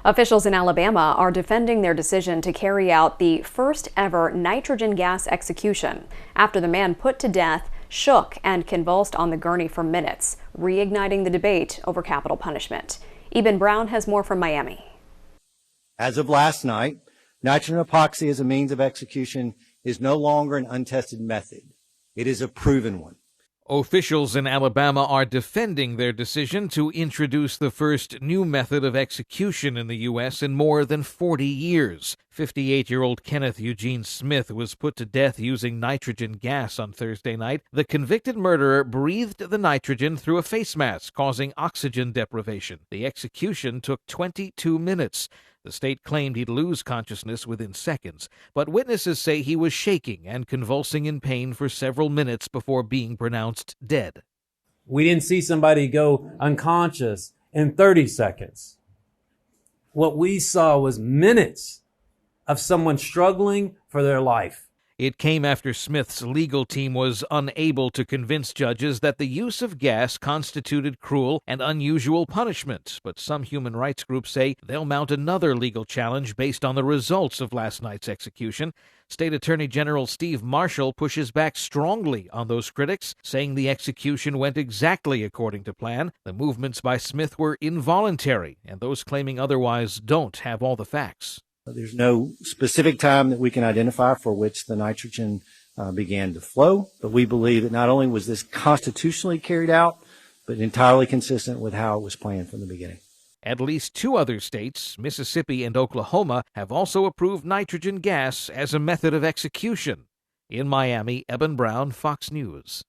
Officials in Alabama are defending their decision to carry out the first ever nitrogen gas execution after the man put to death shook and convulsed on the gurney for minutes, reigniting the debate over capital punishment. Eben Brown has more from Miami. As of last night, nitrogen epoxy as a means of execution is no longer an untested method. It is a proven one. Officials in Alabama are defending their decision to introduce the first new method of execution in the U.S. in more than 40 years. 58-year-old Kenneth Eugene Smith was put to death using nitrogen gas on Thursday night. The convicted murderer breathed the nitrogen through a face mask, causing oxygen deprivation. The execution took 22 minutes. The state claimed he'd lose consciousness within seconds, but witnesses say he was shaking and convulsing in pain for several minutes before being pronounced dead. We didn't see somebody go unconscious in 30 seconds. What we saw was minutes of someone struggling for their life. It came after Smith's legal team was unable to convince judges that the use of gas constituted cruel and unusual punishment. But some human rights groups say they'll mount another legal challenge based on the results of last night's execution. State Attorney General Steve Marshall pushes back strongly on those critics, saying the execution went exactly according to plan. The movements by Smith were involuntary, and those claiming otherwise don't have all the facts. There's no specific time that we can identify for which the nitrogen began to flow, but we believe that not only was this constitutionally carried out, but entirely consistent with how it was planned from the beginning. At least two other states, Mississippi and Oklahoma, have also approved nitrogen gas as a method of execution. In Miami, Eben Brown, Fox News.